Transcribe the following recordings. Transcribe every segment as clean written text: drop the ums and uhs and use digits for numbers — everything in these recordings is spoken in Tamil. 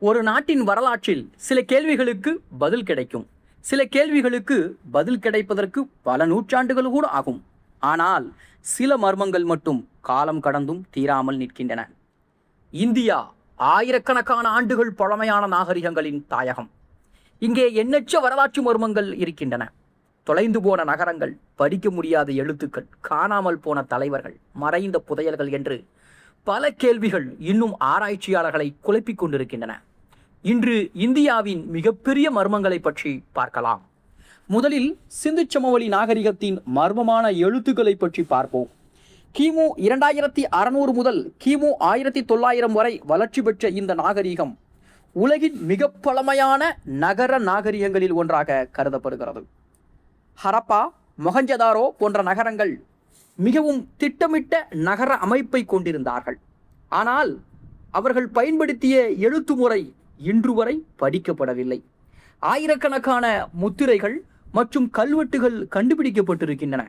ஒரு நாட்டின் வரலாற்றில் சில கேள்விகளுக்கு பதில் கிடைக்கும். சில கேள்விகளுக்கு பதில் கிடைப்பதற்கு பல நூற்றாண்டுகள் கூட ஆகும். ஆனால் சில மர்மங்கள் மட்டும் காலம் கடந்தும் தீராமல் நிற்கின்றன. இந்தியா ஆயிரக்கணக்கான ஆண்டுகள் பழமையான நாகரிகங்களின் தாயகம். இங்கே எண்ணற்ற வரலாற்று மர்மங்கள் இருக்கின்றன. தொலைந்து போன நகரங்கள், படிக்க முடியாத எழுத்துக்கள், காணாமல் போன தலைவர்கள், மறைந்த புதையல்கள் என்று பல கேள்விகள் இன்னும் ஆராய்ச்சியாளர்களை குழப்பிக் கொண்டிருக்கின்றன. இன்று இந்தியாவின் மிகப்பெரிய மர்மங்களை பற்றி பார்க்கலாம். முதலில் சிந்து சமவெளி நாகரிகத்தின் மர்மமான எழுத்துக்களை பற்றி பார்ப்போம். கிமு 2600 முதல் கிமு 1900 வரை வளர்ச்சி பெற்ற இந்த நாகரிகம் உலகின் மிக பழமையான நகர நாகரிகங்களில் ஒன்றாக கருதப்படுகிறது. ஹரப்பா, மொஹஞ்சதாரோ போன்ற நகரங்கள் மிகவும் திட்டமிட்ட நகர அமைப்பை கொண்டிருந்தார்கள். ஆனால் அவர்கள் பயன்படுத்திய எழுத்து முறை இன்று வரை படிக்கப்படவில்லை. ஆயிரக்கணக்கான முத்திரைகள் மற்றும் கல்வெட்டுகள் கண்டுபிடிக்கப்பட்டிருக்கின்றன.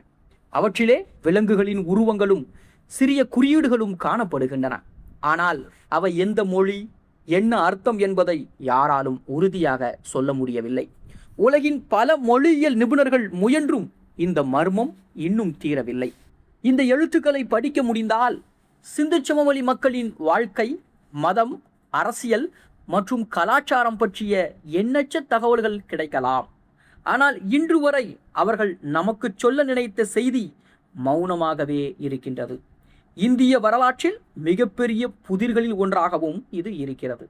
அவற்றிலே விலங்குகளின் உருவங்களும் சிறிய குறியீடுகளும் காணப்படுகின்றன. ஆனால் அவை எந்த மொழி, என்ன அர்த்தம் என்பதை யாராலும் உறுதியாக சொல்ல முடியவில்லை. உலகின் பல மொழியியல் நிபுணர்கள் முயன்றும் இந்த மர்மம் இன்னும் தீரவில்லை. இந்த எழுத்துக்களை படிக்க முடிந்தால் சிந்து சமவெளி மக்களின் வாழ்க்கை, மதம், அரசியல் மற்றும் கலாச்சாரம் பற்றிய எண்ணற்ற தகவல்கள் கிடைக்கலாம். ஆனால் இன்று வரை அவர்கள் நமக்கு சொல்ல நினைத்த செய்தி மௌனமாகவே இருக்கின்றது. இந்திய வரலாற்றில் மிகப்பெரிய புதிர்களில் ஒன்றாகவும் இது இருக்கிறது.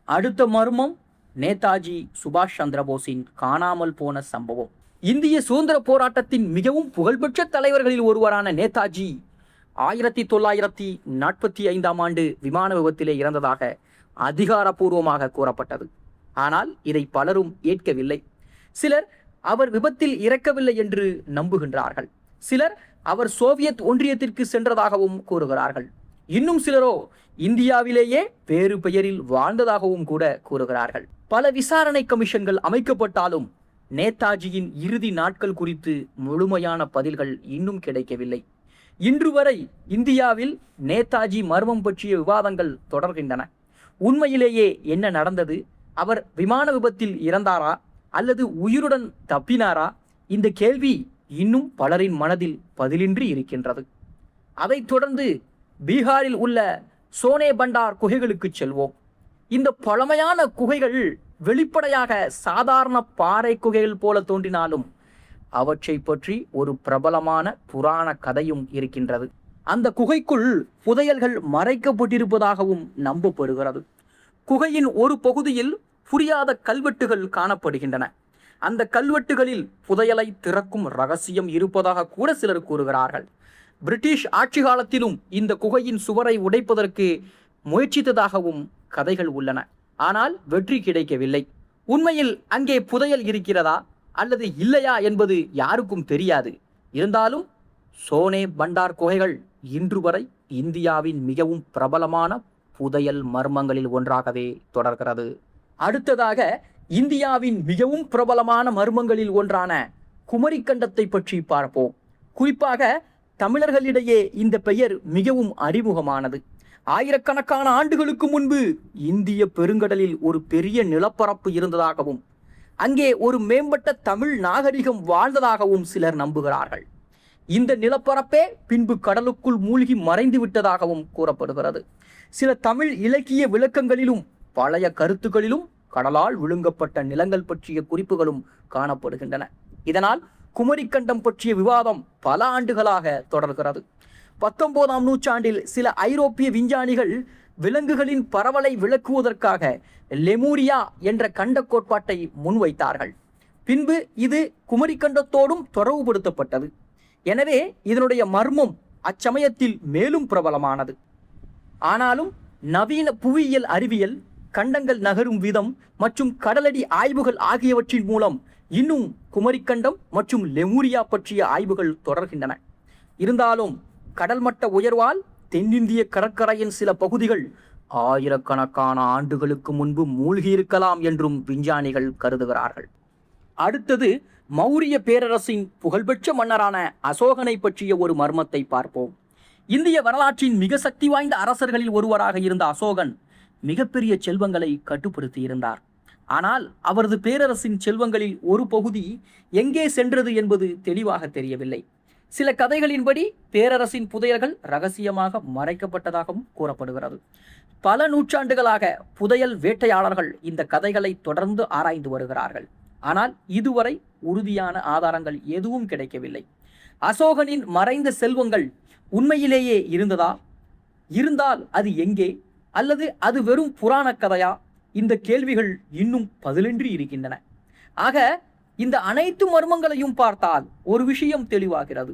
அடுத்த மர்மம் நேதாஜி சுபாஷ் சந்திரபோஸின் காணாமல் போன சம்பவம். இந்திய சுதந்திர போராட்டத்தின் மிகவும் புகழ்பெற்ற தலைவர்களில் ஒருவரான நேதாஜி 1945 ஆண்டு விமான விபத்திலே இறந்ததாக அதிகாரப்பூர்வமாக கூறப்பட்டது. ஆனால் இதை பலரும் ஏற்கவில்லை. சிலர் அவர் விபத்தில் இறக்கவில்லை என்று நம்புகின்றார்கள். சிலர் அவர் சோவியத் ஒன்றியத்திற்கு சென்றதாகவும் கூறுகிறார்கள். இன்னும் சிலரோ இந்தியாவிலேயே வேறு பெயரில் வாழ்ந்ததாகவும் கூட கூறுகிறார்கள். பல விசாரணை கமிஷன்கள் அமைக்கப்பட்டாலும் நேதாஜியின் இறுதி நாட்கள் குறித்து முழுமையான பதில்கள் இன்னும் கிடைக்கவில்லை. இன்று வரை இந்தியாவில் நேதாஜி மர்மம் பற்றிய விவாதங்கள் தொடர்கின்றன. உண்மையிலேயே என்ன நடந்தது? அவர் விமான விபத்தில் இறந்தாரா அல்லது உயிருடன் தப்பினாரா? இந்த கேள்வி இன்னும் பலரின் மனதில் பதிலின்றி இருக்கின்றது. அதைத் தொடர்ந்து பீகாரில் உள்ள சோனே பண்டார் குகைகளுக்கு செல்வோம். இந்த பழமையான குகைகள் வெளிப்படையாக சாதாரண பாறை குகைகள் போல தோன்றினாலும் அவற்றை பற்றி ஒரு பிரபலமான புராண கதையும் இருக்கின்றது. அந்த குகைக்குள் புதையல்கள் மறைக்கப்பட்டிருப்பதாகவும் நம்பப்படுகிறது. குகையின் ஒரு பகுதியில் புரியாத கல்வெட்டுகள் காணப்படுகின்றன. அந்த கல்வெட்டுகளில் புதையலை திறக்கும் ரகசியம் இருப்பதாக கூட சிலர் கூறுகிறார்கள். பிரிட்டிஷ் ஆட்சி காலத்திலும் இந்த குகையின் சுவரை உடைப்பதற்கு முயற்சித்ததாகவும் கதைகள் உள்ளன. ஆனால் வெற்றி கிடைக்கவில்லை. உண்மையில் அங்கே புதையல் இருக்கிறதா அல்லது இல்லையா என்பது யாருக்கும் தெரியாது. இருந்தாலும் சோனே பண்டார் குகைகள் இன்று வரை இந்தியாவின் மிகவும் பிரபலமான புதையல் மர்மங்களில் ஒன்றாகவே தொடர்கிறது. அடுத்ததாக இந்தியாவின் மிகவும் பிரபலமான மர்மங்களில் ஒன்றான குமரிக்கண்டத்தை பற்றி பார்ப்போம். குறிப்பாக தமிழர்களிடையே இந்த பெயர் மிகவும் அறிமுகமானது. ஆயிரக்கணக்கான ஆண்டுகளுக்கு முன்பு இந்திய பெருங்கடலில் ஒரு பெரிய நிலப்பரப்பு இருந்ததாகவும் அங்கே ஒரு மேம்பட்ட தமிழ் நாகரிகம் வாழ்ந்ததாகவும் சிலர் நம்புகிறார்கள். இந்த நிலப்பரப்பே பின்பு கடலுக்குள் மூழ்கி மறைந்து விட்டதாகவும் கூறப்படுகிறது. சில தமிழ் இலக்கிய விளக்கங்களிலும் பழைய கருத்துக்களிலும் கடலால் விழுங்கப்பட்ட நிலங்கள் பற்றிய குறிப்புகளும் காணப்படுகின்றன. இதனால் குமரிக்கண்டம் பற்றிய விவாதம் பல ஆண்டுகளாக தொடர்கிறது. 19ஆம் நூற்றாண்டில் சில ஐரோப்பிய விஞ்ஞானிகள் விலங்குகளின் பரவலை விளக்குவதற்காக லெமூரியா என்ற கண்ட கோட்பாட்டை முன்வைத்தார்கள். பின்பு இது குமரிக்கண்டத்தோடும் தொடர்புபடுத்தப்பட்டது. எனவே இதனுடைய மர்மம் அச்சமயத்தில் மேலும் பிரபலமானது. ஆனாலும் நவீன புவியியல் அறிவியல், கண்டங்கள் நகரும் விதம் மற்றும் கடலடி ஆய்வுகள் ஆகியவற்றின் மூலம் இன்னும் குமரிக்கண்டம் மற்றும் லெமூரியா பற்றிய ஆய்வுகள் தொடர்கின்றன. இருந்தாலும் கடல் மட்ட உயர்வால் தென்னிந்திய கடற்கரையின் சில பகுதிகள் ஆயிரக்கணக்கான ஆண்டுகளுக்கு முன்பு மூழ்கியிருக்கலாம் என்றும் விஞ்ஞானிகள் கருதுகிறார்கள். அடுத்தது மௌரிய பேரரசின் புகழ்பெற்ற மன்னரான அசோகனை பற்றிய ஒரு மர்மத்தை பார்ப்போம். இந்திய வரலாற்றின் மிக சக்தி வாய்ந்த அரசர்களில் ஒருவராக இருந்த அசோகன் மிகப்பெரிய செல்வங்களை கட்டுப்படுத்தி இருந்தார். ஆனால் அவரது பேரரசின் செல்வங்களில் ஒரு பகுதி எங்கே சென்றது என்பது தெளிவாக தெரியவில்லை. சில கதைகளின்படி பேரரசின் புதையல்கள் ரகசியமாக மறைக்கப்பட்டதாகவும் கூறப்படுகிறது. பல நூற்றாண்டுகளாக புதையல் வேட்டையாளர்கள் இந்த கதைகளை தொடர்ந்து ஆராய்ந்து வருகிறார்கள். ஆனால் இதுவரை உறுதியான ஆதாரங்கள் எதுவும் கிடைக்கவில்லை. அசோகனின் மறைந்த செல்வங்கள் உண்மையிலேயே இருந்ததா? இருந்தால் அது எங்கே? அல்லது அது வெறும் புராண கதையா? இந்த கேள்விகள் இன்னும் பதிலின்றி இருக்கின்றன. ஆக இந்த அனைத்து மர்மங்களையும் பார்த்தால் ஒரு விஷயம் தெளிவாகிறது.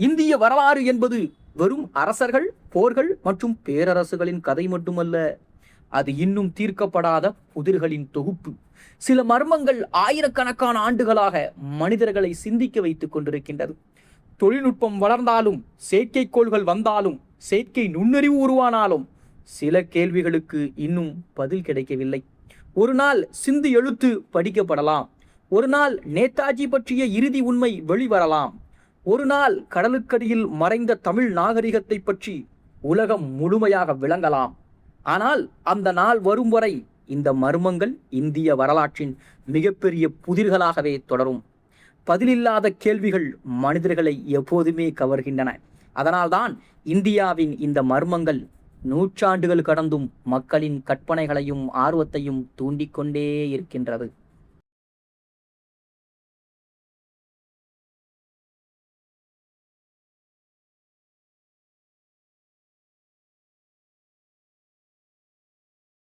இந்திய வரலாறு என்பது வெறும் அரசர்கள், போர்கள் மற்றும் பேரரசுகளின் கதை மட்டுமல்ல. அது இன்னும் தீர்க்கப்படாத புதிர்களின் தொகுப்பு. சில மர்மங்கள் ஆயிரக்கணக்கான ஆண்டுகளாக மனிதர்களை சிந்திக்க வைத்துக் கொண்டிருக்கின்றது. தொழில்நுட்பம் வளர்ந்தாலும், செயற்கைக்கோள்கள் வந்தாலும், செயற்கை நுண்ணறிவு உருவானாலும் சில கேள்விகளுக்கு இன்னும் பதில் கிடைக்கவில்லை. ஒரு நாள் சிந்து எழுத்து படிக்கப்படலாம். ஒரு நாள் நேதாஜி பற்றிய இறுதி உண்மை வெளிவரலாம். ஒரு நாள் கடலுக்கடியில் மறைந்த தமிழ் நாகரிகத்தை பற்றி உலகம் முழுமையாக விளங்கலாம். ஆனால் அந்த நாள் வரும் வரை இந்த மர்மங்கள் இந்திய வரலாற்றின் மிகப்பெரிய புதிர்களாகவே தொடரும். பதிலில்லாத கேள்விகள் மனிதர்களை எப்போதுமே கவர்கின்றன. அதனால்தான் இந்தியாவின் இந்த மர்மங்கள் நூற்றாண்டுகள் கடந்தும் மக்களின் கற்பனைகளையும் ஆர்வத்தையும் தூண்டிக்கொண்டே இருக்கின்றது.